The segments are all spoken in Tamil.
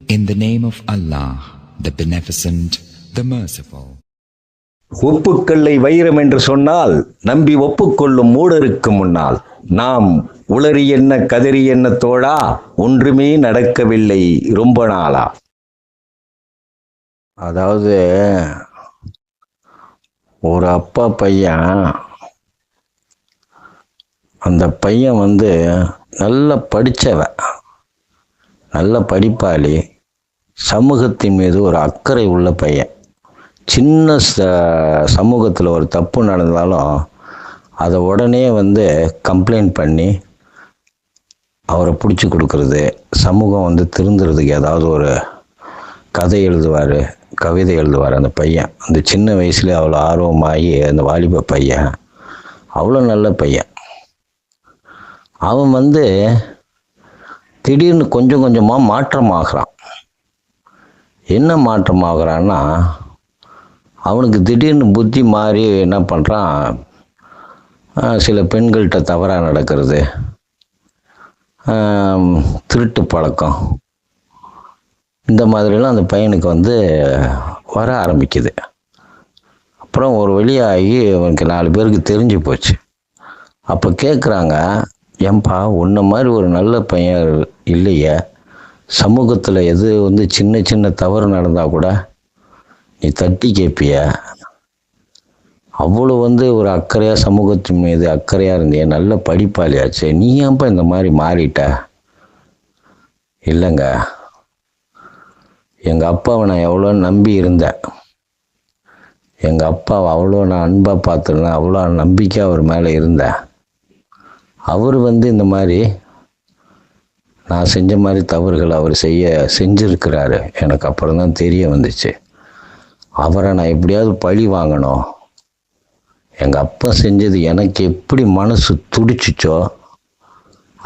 In the name of Allah, the Beneficent, the Merciful. உப்புக்கல்லை வைரம் என்று சொன்னால் நம்பி ஒப்புக்கொள்ளும் மூடருக்கு முன்னால் நாம் உளறி என்ன கதறி என்ன தோழா, ஒன்றுமே நடக்கவில்லை ரொம்ப நாளா. அதாவது ஒரு அப்பா பையன், அந்த பையன் நல்ல படித்தவன், நல்ல படிப்பாளி, சமூகத்தின் மீது ஒரு அக்கறை உள்ள பையன். சின்ன சமூகத்தில் ஒரு தப்பு நடந்தாலும் அதை உடனே கம்ப்ளைண்ட் பண்ணி அவரை பிடிச்சி கொடுக்கறது, சமூகம் திருந்துறதுக்கு ஏதாவது ஒரு கதை எழுதுவார், கவிதை எழுதுவார். அந்த பையன் அந்த சின்ன வயசுலேயே அவ்வளோ ஆர்வமாகி அந்த வாலிப பையன், அவ்வளோ நல்ல பையன். அவன் திடீர்னு கொஞ்சம் கொஞ்சமாக மாற்றமாகறான். என்ன மாற்றமாகறான்னா, அவனுக்கு திடீர்னு புத்தி மாறி என்ன பண்ணுறான், சில பெண்கள்கிட்ட தவறாக நடக்கிறது, திருட்டு பழக்கம், இந்த மாதிரிலாம் அந்த பையனுக்கு வர ஆரம்பிக்குது. அப்புறம் ஒரு வழியாகி அவனுக்கு 4 பேருக்கு தெரிஞ்சு போச்சு. அப்போ கேட்குறாங்க, ஏன்பா உன்ன மாதிரி ஒரு நல்ல பையன் இல்லையே, சமூகத்தில் எது சின்ன சின்ன தவறு நடந்தால் கூட நீ தட்டி கேட்பிய, அவ்வளோ ஒரு அக்கறையாக சமூகத்தின் மீது அக்கறையாக இருந்திய, நல்ல படிப்பாளியாச்சு, நீ ஏன்பா இந்த மாதிரி மாறிட்ட? இல்லைங்க, எங்கள் அப்பாவை நான் எவ்வளோ நம்பி இருந்தேன், எங்கள் அப்பாவை அவ்வளோ நான் அன்பாக பார்த்துருந்தேன், அவ்வளோ நம்பிக்கை அவர் மேலே இருந்தேன். அவர் இந்த மாதிரி நான் செஞ்ச மாதிரி தவறுகள் அவர் செஞ்சுருக்கிறாரு. எனக்கு அப்புறம் தான் தெரிய வந்துச்சு. அவரை நான் எப்படியாவது பழி வாங்கணும். எங்கள் அப்பா செஞ்சது எனக்கு எப்படி மனசு துடிச்சிச்சோ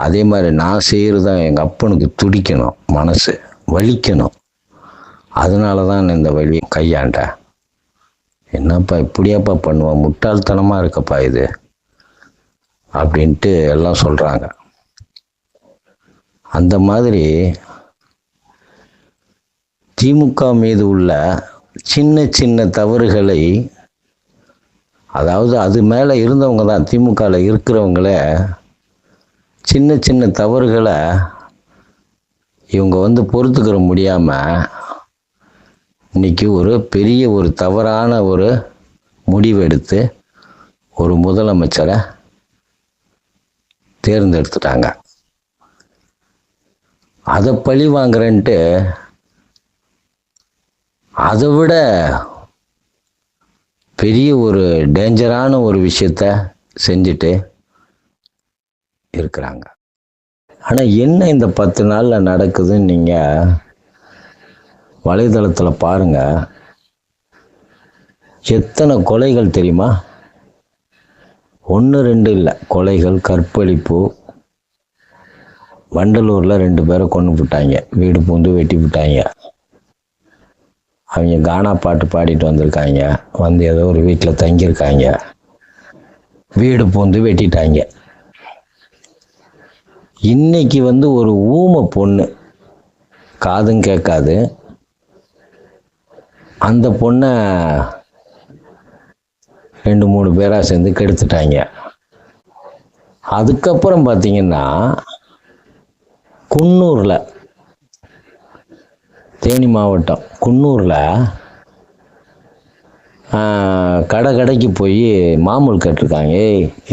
அதே மாதிரி நான் செய்கிறது தான் எங்கள் அப்பனுக்கு துடிக்கணும், மனசு வலிக்கணும். அதனால தான் நான் இந்த வழி கையாண்டேன். என்னப்பா இப்படியாப்பா பண்ணுவான், முட்டாள்தனமாக இருக்கப்பா இது அப்படின்ட்டு எல்லாம் சொல்கிறாங்க. அந்த மாதிரி திமுக மீது உள்ள சின்ன சின்ன தவறுகளை, அதாவது அது மேலே இருந்தவங்க தான், திமுகவில் இருக்கிறவங்கள சின்ன சின்ன தவறுகளை இவங்க பொறுத்துக்கிற முடியாமல் இன்னைக்கு ஒரு பெரிய ஒரு தவறான ஒரு முடிவெடுத்து ஒரு முதலமைச்சரை தேர்ந்தெடுத்துட்டாங்க. அதை பழி வாங்குறேன்ட்டு அதை விட பெரிய ஒரு டேஞ்சரான ஒரு விஷயத்த செஞ்சுட்டு இருக்கிறாங்க. ஆனால் என்ன இந்த 10 நாளில் நடக்குதுன்னு நீங்கள் வலைதளத்தில் பாருங்கள். எத்தனை கொலைகள் தெரியுமா? 1 2 இல்லை, கொலைகள், கற்பழிப்பு. வண்டலூரில் 2 பேரை கொன்று விட்டாங்க, வீடு பூந்து வெட்டி விட்டாங்க. அவங்க கானா பாட்டு பாடிட்டு வந்திருக்காங்க, ஏதோ ஒரு வீட்டில் தங்கியிருக்காங்க, வீடு பூந்து வெட்டிட்டாங்க. இன்னைக்கு ஒரு ஊமை பொண்ணு, காதும் கேட்காது, அந்த பொண்ணை 2 3 பேராக சேர்ந்து கெடுத்துட்டாங்க. அதுக்கப்புறம் பார்த்தீங்கன்னா குன்னூரில், தேனி மாவட்டம் குன்னூரில் கடைக்கு போய் மாமூல் கேட்டிருக்காங்க.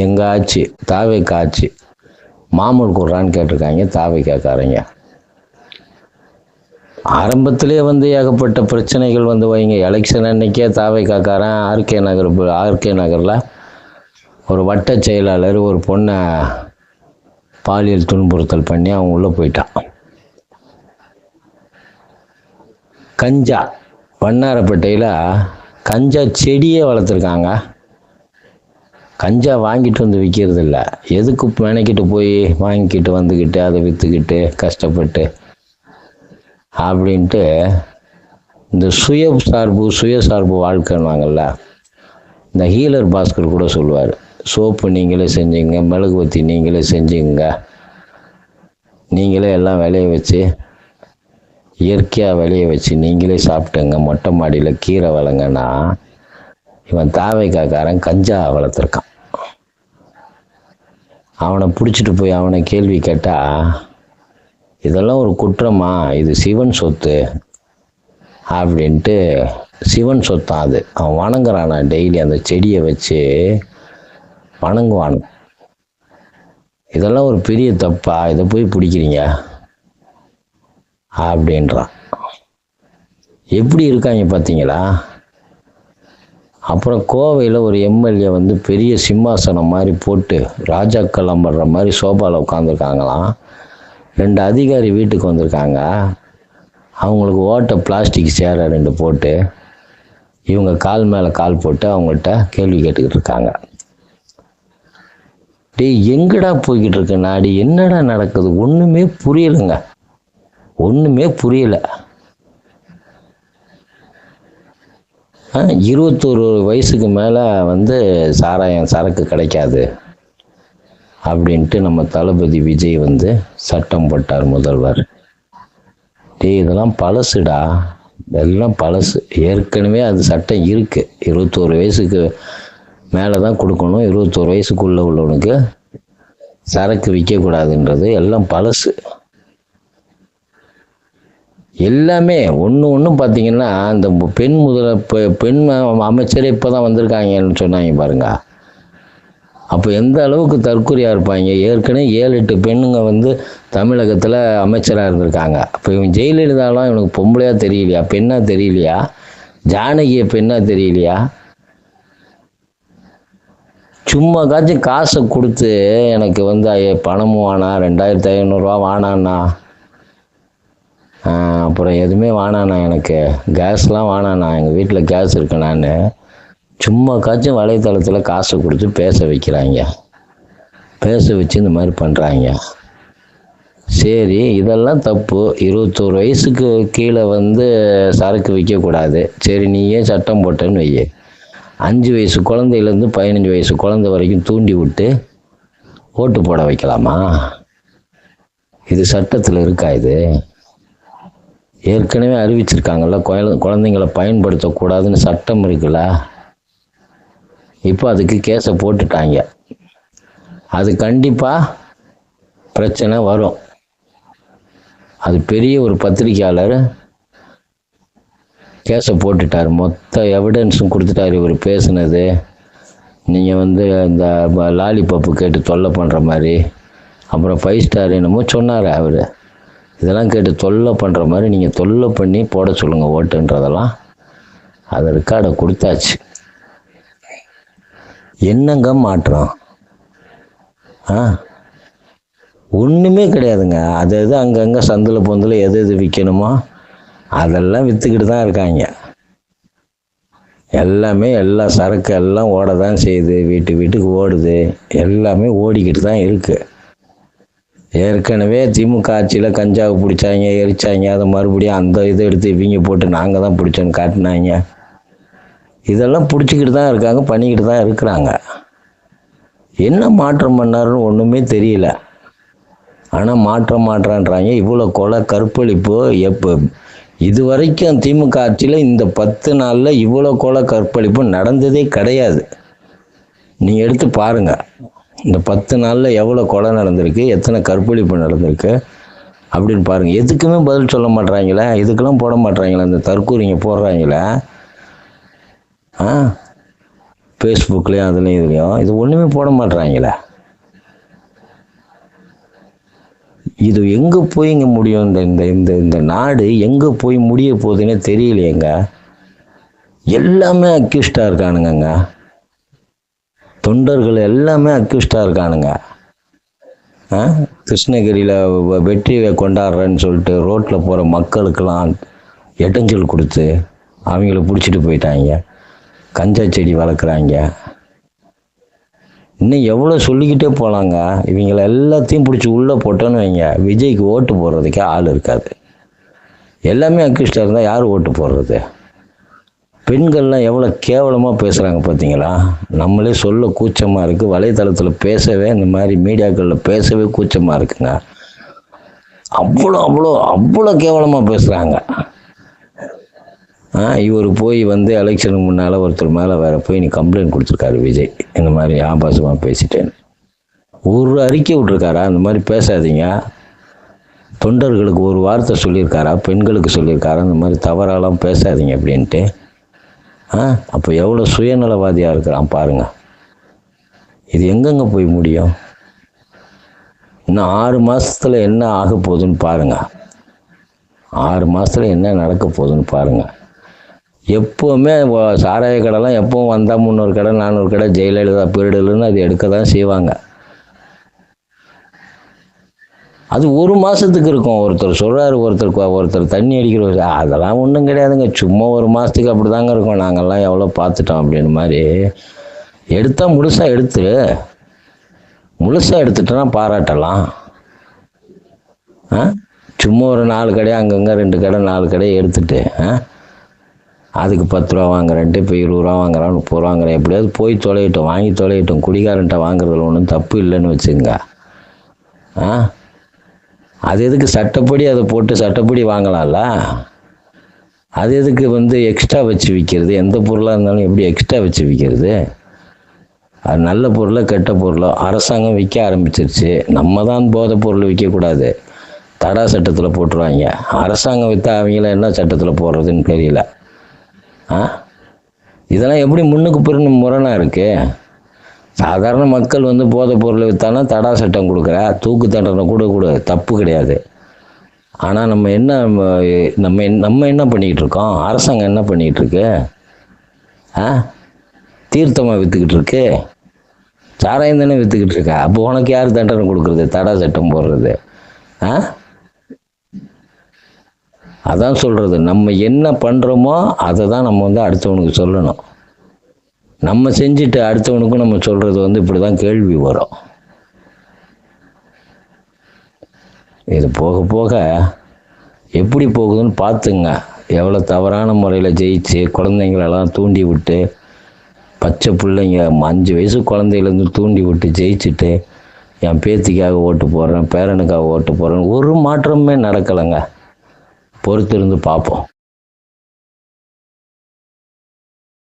எங்கள் ஆச்சு, தாவேக்கா ஆச்சு, மாமூல் கொடுறான்னு கேட்டிருக்காங்க தாவேக்காரங்க. ஆரம்பத்திலே ஏகப்பட்ட பிரச்சனைகள் வைங்க. எலெக்ஷன் அன்னைக்கே தாவேக்காரன் ஆர்கே நகரில் ஒரு வட்ட செயலாளர் ஒரு பொண்ணை பாலியல் துன்புறுத்தல் பண்ணி அவன் உள்ளே போயிட்டான். கஞ்சா, வண்ணாரப்பேட்டையில் கஞ்சா செடியே வளர்த்துருக்காங்க. கஞ்சா வாங்கிட்டு விற்கிறது இல்லை, எதுக்கு மெனக்கிட்டு போய் வாங்கிக்கிட்டு வந்துக்கிட்டு அதை விற்றுக்கிட்டு கஷ்டப்பட்டு அப்படின்ட்டு இந்த சுயசார்பு வாழ்க்கைன்னுவாங்கள்ல, இந்த ஹீலர் பாஸ்கர் கூட சொல்லுவார், சோப்பு நீங்களே செஞ்சுங்க, மெழுகுவத்தி நீங்களே செஞ்சுங்க, நீங்களே எல்லாம் விளைய வச்சு இயற்கையாக விளைய வச்சு நீங்களே சாப்பிட்டுங்க, மொட்டை மாடியில் கீரை வளங்கன்னா இவன் தாவைக்காக்காரன் கஞ்சா வளர்த்துருக்கான். அவனை பிடிச்சிட்டு போய் அவனை கேள்வி கேட்டால், இதெல்லாம் ஒரு குற்றமா, இது சிவன் சொத்து அப்படின்ட்டு, சிவன் சொத்தான் அது, அவன் வணங்குறானா, டெய்லி அந்த செடியை வச்சு வணங்குவான். இதெல்லாம் ஒரு பெரிய தப்பா, இதை போய் பிடிக்கிறீங்க அப்படின்றான். எப்படி இருக்காங்க பார்த்தீங்களா? அப்புறம் கோவையில் ஒரு எம்எல்ஏ வந்து பெரிய சிம்மாசனம் மாதிரி போட்டு ராஜாக்கள் அமர்ற மாதிரி சோபாவில் உட்காந்துருக்காங்களாம். 2 அதிகாரி வீட்டுக்கு வந்திருக்காங்க. அவங்களுக்கு ஓட்ட பிளாஸ்டிக் சேரை 2 போட்டு இவங்க கால் மேலே கால் போட்டு அவங்கள்ட்ட கேள்வி கேட்டுக்கிட்டு இருக்காங்க. டேய், எங்கடா போய்கிட்டு இருக்க நாடு? என்னடா நடக்குது? ஒன்றுமே புரியலைங்க, ஒன்றுமே புரியலை. 21 வயசுக்கு மேலே வந்து சாராயம் சரக்கு கிடைக்காது அப்படின்ட்டு நம்ம தளபதி விஜய் வந்து சட்டம் போட்டார், முதல்வர். டேய், இதெல்லாம் பழசுடா, இதெல்லாம் பழசு. ஏற்கனவே அது சட்டம் இருக்குது. 21 வயசுக்கு மேலே தான் கொடுக்கணும், 21 வயசுக்குள்ளே உள்ளவனுக்கு சரக்கு விற்கக்கூடாதுன்றது எல்லாம் பழசு. எல்லாமே ஒன்று பார்த்தீங்கன்னா, இந்த பெண் அமைச்சரே இப்போ தான் வந்திருக்காங்கன்னு சொன்னாங்க பாருங்க. அப்போ எந்த அளவுக்கு தற்கொலையாக இருப்பாங்க. ஏற்கனவே 7-8 பெண்ணுங்க வந்து தமிழகத்தில் அமைச்சராக இருந்திருக்காங்க. அப்போ இவன் ஜெயலலிதாலாம் இவனுக்கு பொம்பளையாக தெரியலையா, பெண்ணாக தெரியலையா, ஜானகியை பெண்ணாக தெரியலையா? சும்மா காசை கொடுத்து எனக்கு வந்து பணமும் வானா, 2500 வானாண்ணா, அப்புறம் எதுவுமே வானாண்ணா, எனக்கு கேஸ்லாம் வானாண்ணா, எங்கள் வீட்டில் கேஸ் இருக்கு, நான் சும்மா வலைத்தளத்தில் காசை கொடுத்து பேச வைக்கிறாங்க. பேச வச்சு இந்த மாதிரி பண்ணுறாங்க. சரி, இதெல்லாம் தப்பு. 21 வயசுக்கு கீழே வந்து சரக்கு விற்கக்கூடாது. சரி, நீ ஏன் சட்டம் போட்டேன்னு வை. 5 வயசு குழந்தையிலேருந்து 15 வயசு குழந்தை வரைக்கும் தூண்டி விட்டு ஓட்டு போட வைக்கலாமா? இது சட்டத்தில் இருக்கா? இது ஏற்கனவே அறிவிச்சிருக்காங்கல்ல, குழந்தைங்களை பயன்படுத்தக்கூடாதுன்னு சட்டம் இருக்குல்ல. இப்போ அதுக்கு கேஸை போட்டுட்டாங்க. அது கண்டிப்பாக பிரச்சனை வரும். அது பெரிய ஒரு பத்திரிக்கையாளர் கேஸை போட்டுட்டார், மொத்த எவிடன்ஸும் கொடுத்துட்டார். இவர் பேசுனது, நீங்கள் வந்து இந்த லாலிபப்பு கேட்டு தொல்லை பண்ணுற மாதிரி, அப்புறம் 5 ஸ்டார் என்னமோ சொன்னார் அவர், இதெல்லாம் கேட்டு தொல்லை பண்ணுற மாதிரி நீங்கள் தொல்லை பண்ணி போட சொல்லுங்கள் ஓட்டுன்றதெல்லாம் அதை ரெக்கார்டை கொடுத்தாச்சு. என்னங்க மாற்றம்? ஒன்றுமே கிடையாதுங்க. அது அங்கங்கே சந்தில் பொந்தில் எது விற்கணுமோ அதெல்லாம் விற்றுக்கிட்டு தான் இருக்காங்க. எல்லாமே எல்லா சரக்கு எல்லாம் ஓட தான் செய்யுது, வீட்டுக்கு ஓடுது, எல்லாமே ஓடிக்கிட்டு தான் இருக்குது. ஏற்கனவே திமுக ஆட்சியில் கஞ்சாவை பிடிச்சாங்க, எரிச்சாங்க, அதை மறுபடியும் அந்த இதை எடுத்து இவங்க போட்டு நாங்கள் தான் பிடிச்சோன்னு காட்டினாங்க. இதெல்லாம் பிடிச்சிக்கிட்டு தான் இருக்காங்க, பண்ணிக்கிட்டு தான் இருக்கிறாங்க. என்ன மாற்றம் பண்ணாருன்னு ஒன்றுமே தெரியல. ஆனால் மாற்றன்றாங்க. இவ்வளோ கொலை கற்பழிப்பு எப்போ இது வரைக்கும் திமுக ஆட்சியில் இந்த 10 நாளில் இவ்வளோ கொலை கற்பழிப்பு நடந்ததே கிடையாது. நீங்கள் எடுத்து பாருங்கள், இந்த 10 நாளில் எவ்வளோ கொலை நடந்திருக்கு, எத்தனை கற்பழிப்பு நடந்திருக்கு அப்படின்னு பாருங்கள். எதுக்குமே பதில் சொல்ல மாட்றாங்களே, இதுக்கெல்லாம் போட மாட்றாங்களே, இந்த தற்கூரிங்க போடுறாங்களே ஃபேஸ்புக்லேயும் அதுலேயும் இதுலேயும், இது ஒன்றுமே போட மாட்றாங்களே. இது எங்கே போய் இங்கே முடியும்? இந்த இந்த இந்த நாடு எங்கே போய் முடிய போகுதுன்னே தெரியலையேங்க. எல்லாமே அக்யூஸ்டாக இருக்கானுங்க. தொண்டர்கள் எல்லாமே அக்யூஸ்டாக இருக்கானுங்க. கிருஷ்ணகிரியில் வெற்றியை கொண்டாடுறேன்னு சொல்லிட்டு ரோட்டில் போகிற மக்களுக்கெல்லாம் இடைஞ்சல் கொடுத்து அவங்கள பிடிச்சிட்டு போயிட்டாங்க. கஞ்சா செடி வளர்க்குறாங்க. இன்னும் எவ்வளோ சொல்லிக்கிட்டே போகலாங்க. இவங்களை எல்லாத்தையும் பிடிச்சி உள்ளே போட்டோன்னு வைங்க, விஜய்க்கு ஓட்டு போடுறதுக்கே ஆள் இருக்காது. எல்லாமே அக்யூஸ்டாக இருந்தால் யார் ஓட்டு போடுறது? பெண்கள்லாம் எவ்வளோ கேவலமாக பேசுகிறாங்க பார்த்தீங்களா? நம்மளே சொல்ல கூச்சமாக இருக்குது. வலைத்தளத்தில் பேசவே, இந்த மாதிரி மீடியாக்களில் பேசவே கூச்சமாக இருக்குங்க. அவ்வளோ அவ்வளோ அவ்வளோ கேவலமாக பேசுகிறாங்க. இவர் போய் வந்து எலெக்ஷனுக்கு முன்னால் ஒருத்தர் மேலே வேற போய் நீ கம்ப்ளைண்ட் கொடுத்துருக்காரு விஜய், இந்த மாதிரி ஆபாசமாக பேசிட்டேன்னு. ஒரு அறிக்கை விட்டுருக்காரா இந்த மாதிரி பேசாதீங்க, தொண்டர்களுக்கு ஒரு வார்த்தை சொல்லியிருக்காரா, பெண்களுக்கு சொல்லியிருக்காரா இந்த மாதிரி தவறாலாம் பேசாதீங்க அப்படின்ட்டு? அப்போ எவ்வளோ சுயநலவாதியாக இருக்கிறான் பாருங்கள். இது எங்கெங்கே போய் முடியும்? இன்னும் 6 மாதத்தில் என்ன ஆக போகுதுன்னு பாருங்கள். 6 மாதத்தில் என்ன நடக்க போகுதுன்னு பாருங்கள். எப்போவுமே சாராய கடைலாம் எப்பவும் வந்தால் 300 கடை 400 கடை ஜெயலலிதா பீரியடுன்னு அது எடுக்க தான் செய்வாங்க. அது 1 மாதத்துக்கு இருக்கும். ஒருத்தர் சொல்கிறாரு, ஒருத்தர் தண்ணி அடிக்கிற, அதெல்லாம் ஒன்றும் கிடையாதுங்க, சும்மா 1 மாதத்துக்கு அப்படி தாங்க இருக்கோம், நாங்கள்லாம் எவ்வளோ பார்த்துட்டோம் அப்படின்னு மாதிரி எடுத்தால் முழுசாக எடுத்துட்டோன்னா பாராட்டலாம். சும்மா ஒரு 4 கடை அங்கங்கே 2 கடை 4 கடையை எடுத்துட்டு அதுக்கு 10 ரூபா வாங்குறேன்ட்டு இப்போ 20 ரூபா வாங்குறான் 30 ரூபா வாங்குறேன், எப்படியாவது போய் தொலையிட்டோம், வாங்கி தொலையிட்டோம். குடிகாரன்ட்ட வாங்குறதுல ஒன்றும் தப்பு இல்லைன்னு வச்சுங்க. அது எதுக்கு சட்டப்படி அதை போட்டு சட்டப்படி வாங்கலாம்ல? அது எதுக்கு வந்து எக்ஸ்ட்ரா வச்சு விற்கிறது? எந்த பொருளாக இருந்தாலும் எப்படி எக்ஸ்ட்ரா வச்சு விற்கிறது? அது நல்ல பொருளோ கெட்ட பொருளோ அரசாங்கம் விற்க ஆரம்பிச்சிருச்சு. நம்ம தான் போதை பொருள் விற்கக்கூடாது, தடா சட்டத்தில் போட்டுருவாங்க. அரசாங்கம் விற்றா அவங்கள என்ன சட்டத்தில் போடுறதுன்னு தெரியல. இதெல்லாம் எப்படி முன்னுக்கு பிறகு முரணாக இருக்குது? சாதாரண மக்கள் வந்து போதை பொருளை விற்றானா தடா சட்டம் கொடுக்குற, தூக்கு தண்டனை கூட தப்பு கிடையாது. ஆனால் நம்ம என்ன பண்ணிக்கிட்டு இருக்கோம்? அரசாங்கம் என்ன பண்ணிக்கிட்டு இருக்கு? தீர்த்தமாக விற்றுக்கிட்டு இருக்கு, சாராயம் தானே விற்றுக்கிட்டு இருக்கா. அப்போ உனக்கு யார் தண்டனை கொடுக்குறது? தடா சட்டம் போடுறது? அதான் சொல்கிறது, நம்ம என்ன பண்ணுறோமோ அதை தான் நம்ம வந்து அடுத்தவனுக்கு சொல்லணும். நம்ம செஞ்சுட்டு அடுத்தவனுக்கும் நம்ம சொல்கிறது வந்து இப்படி தான் கேள்வி வரும். இது போக போக எப்படி போகுதுன்னு பார்த்துங்க. எவ்வளோ தவறான முறையில் ஜெயிச்சு குழந்தைங்களெல்லாம் தூண்டி விட்டு, பச்சை பிள்ளைங்க 5 வயசு குழந்தையிலேருந்து தூண்டி விட்டு ஜெயிச்சுட்டு என் பேத்திக்காக ஓட்டு போடுறேன், பேரனுக்காக ஓட்டு போடுறேன், ஒரு மாற்றமே நடக்கலைங்க. பொறுத்திருந்து பார்ப்போம்.